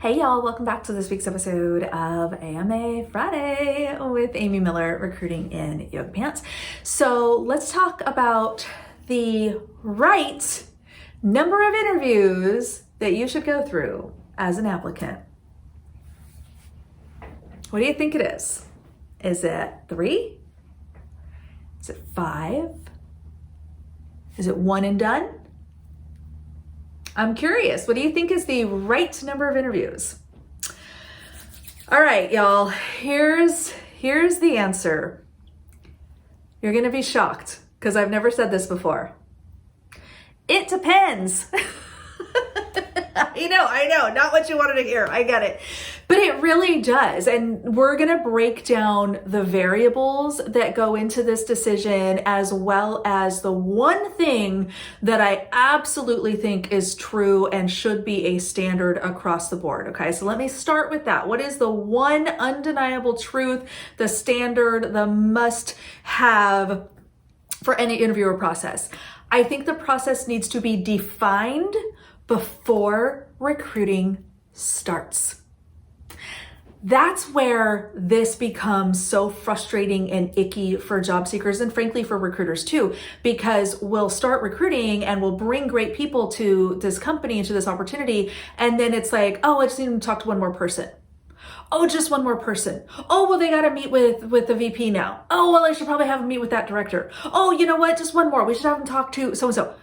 Hey y'all, welcome back to this week's episode of AMA Friday with Amy Miller, recruiting in yoga pants. So let's talk about the right number of interviews that you should go through as an applicant. What do you think it is? Is it 3? Is it 5? Is it 1 and done? I'm curious, what do you think is the right number of interviews? All right, y'all, here's the answer. You're gonna be shocked because I've never said this before. It depends. I know, not what you wanted to hear, I get it. But it really does, and we're gonna break down the variables that go into this decision, as well as the one thing that I absolutely think is true and should be a standard across the board, okay? So let me start with that. What is the one undeniable truth, the standard, the must-have for any interviewer process? I think the process needs to be defined before recruiting starts. That's where this becomes so frustrating and icky for job seekers, and frankly for recruiters too, because we'll start recruiting and we'll bring great people to this company, to this opportunity, and then it's like, oh, I just need to talk to one more person. Oh, just one more person. Oh, well, they got to meet with the VP now. Oh, well, I should probably have them meet with that director. Oh, you know what? Just one more. We should have them talk to so-and-so.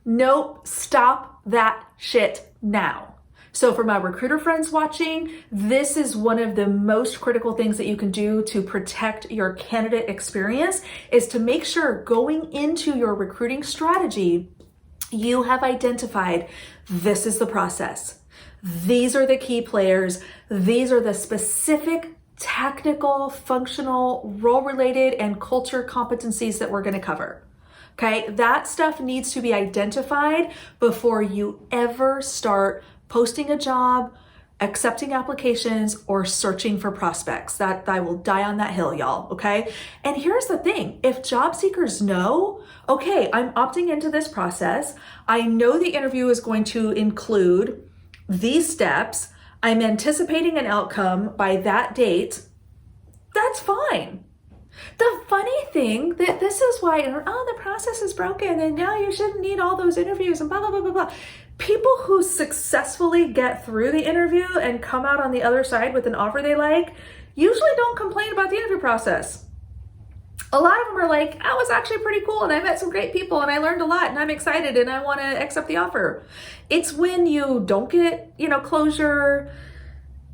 Nope, stop that shit now. So for my recruiter friends watching, this is one of the most critical things that you can do to protect your candidate experience, is to make sure going into your recruiting strategy, you have identified this is the process. These are the key players. These are the specific technical, functional, role-related, and culture competencies that we're going to cover. Okay, that stuff needs to be identified before you ever start posting a job, accepting applications, or searching for prospects. That I will die on that hill, y'all, okay? And here's the thing, if job seekers know, okay, I'm opting into this process, I know the interview is going to include these steps, I'm anticipating an outcome by that date, that's fine. The funny thing that this is why, the process is broken and now you shouldn't need all those interviews and blah, blah, blah, blah, blah. People who successfully get through the interview and come out on the other side with an offer they like usually don't complain about the interview process. A lot of them are like, oh, it was actually pretty cool and I met some great people and I learned a lot and I'm excited and I want to accept the offer. It's when you don't get, closure,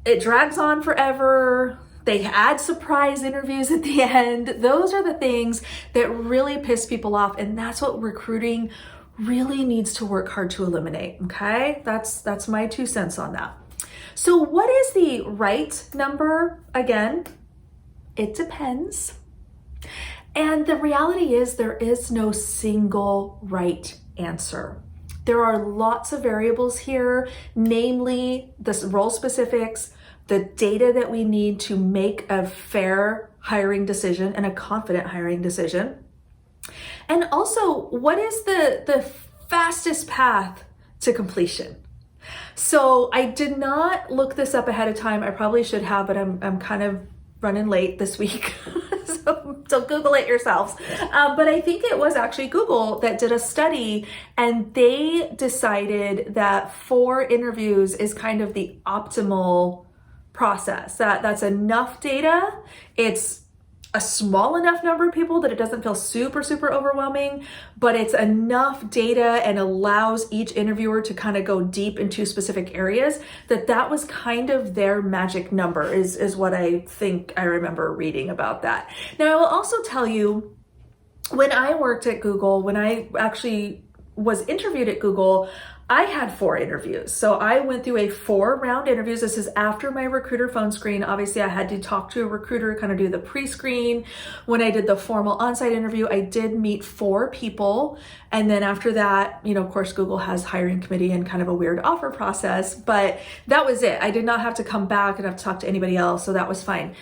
it drags on forever, they add surprise interviews at the end. Those are the things that really piss people off, and that's what recruiting really needs to work hard to eliminate, okay? That's my 2 cents on that. So what is the right number? Again, it depends. And the reality is there is no single right answer. There are lots of variables here, namely the role specifics, the data that we need to make a fair hiring decision and a confident hiring decision. And also, what is the fastest path to completion? So I did not look this up ahead of time. I probably should have, but I'm kind of running late this week. So Google it yourselves. But I think it was actually Google that did a study, and they decided that 4 interviews is kind of the optimal process. That's enough data. It's a small enough number of people that it doesn't feel super, super overwhelming, but it's enough data and allows each interviewer to kind of go deep into specific areas, that was kind of their magic number is what I think I remember reading about that. Now, I will also tell you, when I worked at Google, when I actually was interviewed at Google, I had 4 interviews. So I went through a 4-round interviews. This is after my recruiter phone screen. Obviously, I had to talk to a recruiter, kind of do the pre-screen. When I did the formal on-site interview, I did meet 4 people. And then after that, of course, Google has hiring committee and kind of a weird offer process, but that was it. I did not have to come back and have to talk to anybody else. So that was fine.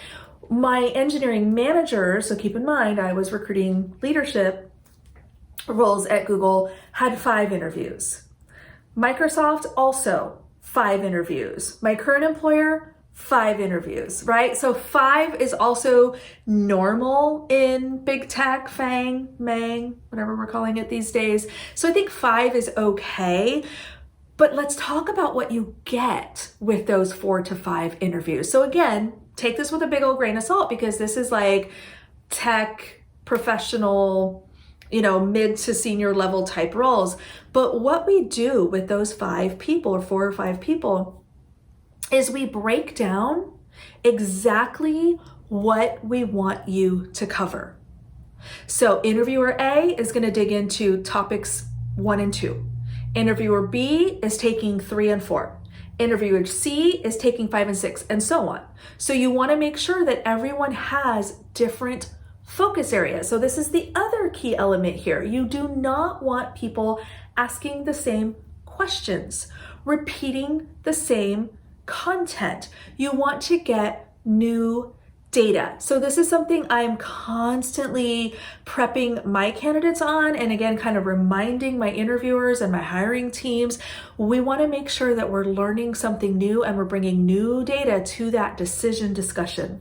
My engineering manager, so keep in mind, I was recruiting leadership roles at Google, had 5 interviews. Microsoft also 5 interviews. My current employer, 5 interviews, right? So 5 is also normal in big tech, FANG, MANG, whatever we're calling it these days. So I think 5 is okay. But let's talk about what you get with those 4 to 5 interviews. So again, take this with a big old grain of salt, because this is like tech, professional, mid to senior level type roles. But what we do with those 5 people, or 4 or 5 people, is we break down exactly what we want you to cover. So interviewer A is going to dig into topics 1 and 2. Interviewer B is taking 3 and 4. Interviewer C is taking 5 and 6, and so on. So you want to make sure that everyone has different focus areas. So this is the other key element here. You do not want people asking the same questions, repeating the same content. You want to get new data. So this is something I'm constantly prepping my candidates on, and again, kind of reminding my interviewers and my hiring teams. We want to make sure that we're learning something new and we're bringing new data to that decision discussion.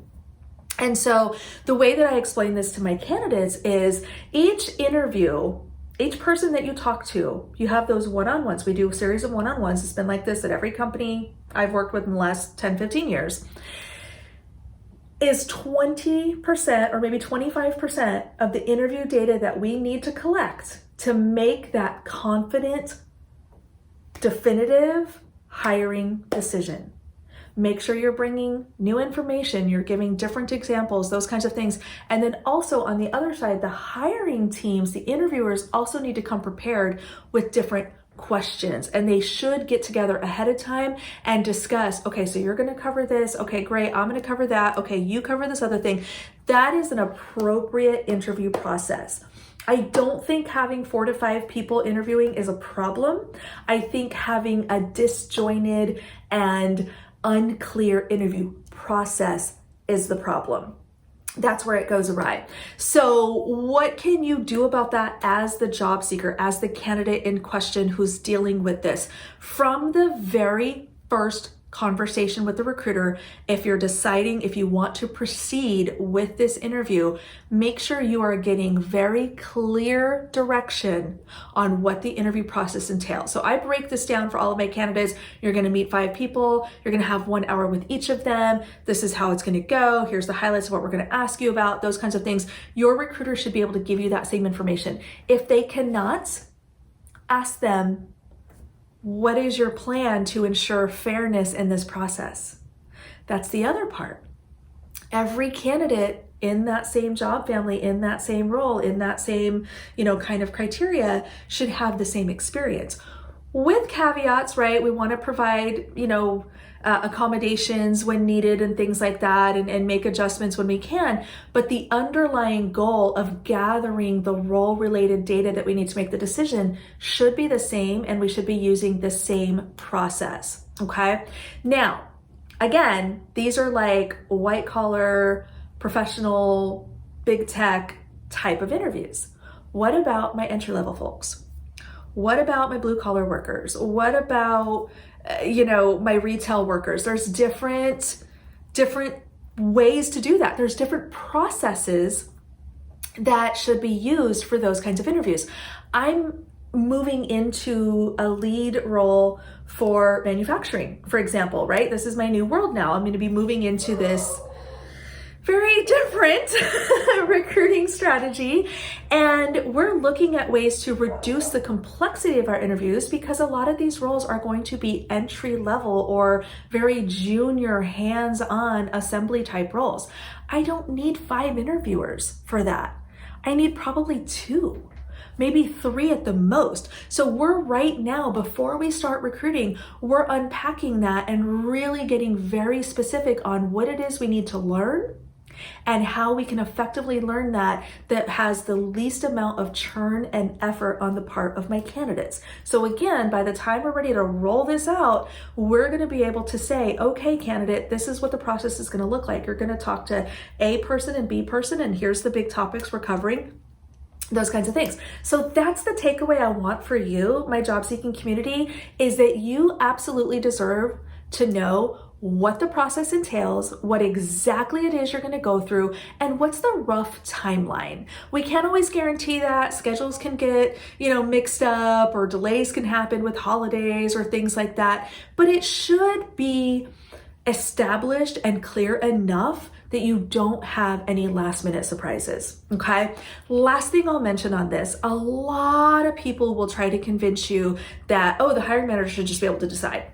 And so the way that I explain this to my candidates is each interview, each person that you talk to, you have those one-on-ones. We do a series of one-on-ones. It's been like this at every company I've worked with in the last 10, 15 years. Is 20% or maybe 25% of the interview data that we need to collect to make that confident, definitive hiring decision. Make sure you're bringing new information, you're giving different examples, those kinds of things. And then also on the other side, the hiring teams, the interviewers also need to come prepared with different questions, and they should get together ahead of time and discuss, okay, so you're going to cover this. Okay, great. I'm going to cover that. Okay, you cover this other thing. That is an appropriate interview process. I don't think having 4 to 5 people interviewing is a problem. I think having a disjointed and unclear interview process is the problem. That's where it goes awry. So what can you do about that as the job seeker, as the candidate in question who's dealing with this? From the very first conversation with the recruiter, if you're deciding if you want to proceed with this interview, make sure you are getting very clear direction on what the interview process entails. So I break this down for all of my candidates. You're going to meet 5 people. You're going to have 1 hour with each of them. This is how it's going to go. Here's the highlights of what we're going to ask you about, those kinds of things. Your recruiter should be able to give you that same information. If they cannot, ask them, what is your plan to ensure fairness in this process? That's the other part. Every candidate in that same job family, in that same role, in that same, kind of criteria should have the same experience. With caveats, right? We want to provide, accommodations when needed and things like that, and make adjustments when we can. But the underlying goal of gathering the role-related data that we need to make the decision should be the same, and we should be using the same process, okay? Now, again, these are like white-collar, professional, big tech type of interviews. What about my entry-level folks? What about my blue-collar workers? What about my retail workers? There's different ways to do that. There's different processes that should be used for those kinds of interviews. I'm moving into a lead role for manufacturing, for example, right? This is my new world now. I'm going to be moving into this very different recruiting strategy. And we're looking at ways to reduce the complexity of our interviews, because a lot of these roles are going to be entry level or very junior hands-on assembly type roles. I don't need 5 interviewers for that. I need probably 2. Maybe 3 at the most. So we're right now, before we start recruiting, we're unpacking that and really getting very specific on what it is we need to learn and how we can effectively learn that has the least amount of churn and effort on the part of my candidates. So again, by the time we're ready to roll this out, we're going to be able to say, okay, candidate, this is what the process is going to look like. You're going to talk to A person and B person, and here's the big topics we're covering. those kinds of things. So that's the takeaway I want for you, my job seeking community, is that you absolutely deserve to know what the process entails, what exactly it is you're going to go through, and what's the rough timeline. We can't always guarantee that. Schedules can get, mixed up, or delays can happen with holidays or things like that, but it should be established and clear enough that you don't have any last minute surprises, okay? Last thing I'll mention on this, a lot of people will try to convince you that, the hiring manager should just be able to decide.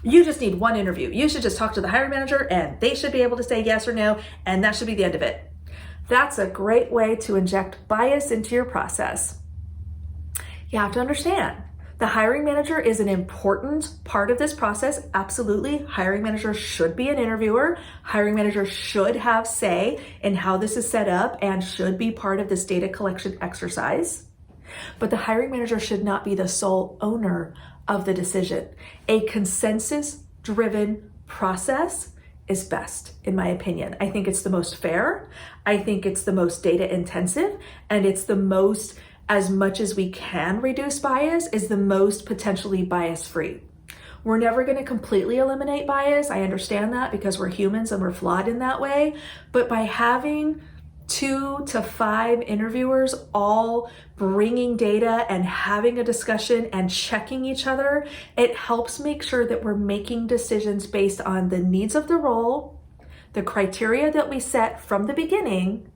You just need one interview. You should just talk to the hiring manager and they should be able to say yes or no, and that should be the end of it. That's a great way to inject bias into your process. You have to understand, the hiring manager is an important part of this process. Absolutely. Hiring manager should be an interviewer. Hiring manager should have say in how this is set up and should be part of this data collection exercise. But the hiring manager should not be the sole owner of the decision. A consensus-driven process is best, in my opinion. I think it's the most fair. I think it's the most data intensive, and it's the most, as much as we can reduce bias, is the most potentially bias-free. We're never going to completely eliminate bias. I understand that because we're humans and we're flawed in that way. But by having 2 to 5 interviewers all bringing data and having a discussion and checking each other, it helps make sure that we're making decisions based on the needs of the role, the criteria that we set from the beginning,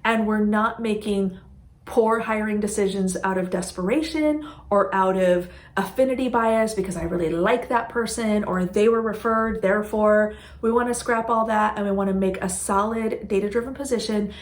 and we're not making poor hiring decisions out of desperation or out of affinity bias because I really like that person or they were referred. Therefore, we want to scrap all that and we want to make a solid data-driven decision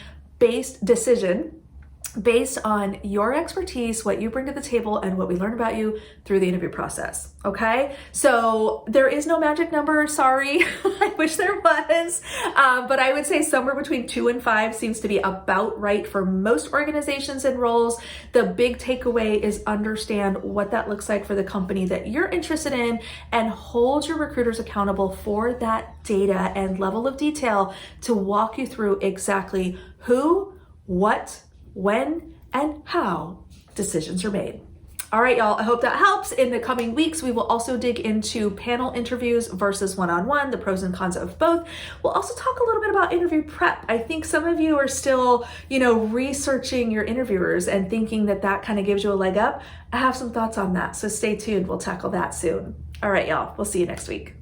based on your expertise, what you bring to the table, and what we learn about you through the interview process, okay? So there is no magic number, sorry. I wish there was, but I would say somewhere between 2 and 5 seems to be about right for most organizations and roles. The big takeaway is understand what that looks like for the company that you're interested in and hold your recruiters accountable for that data and level of detail to walk you through exactly who, what, when, and how decisions are made. All right, y'all, I hope that helps. In the coming weeks, we will also dig into panel interviews versus one-on-one, the pros and cons of both. We'll also talk a little bit about interview prep. I think some of you are still, researching your interviewers and thinking that kind of gives you a leg up. I have some thoughts on that, so stay tuned. We'll tackle that soon. All right, y'all, we'll see you next week.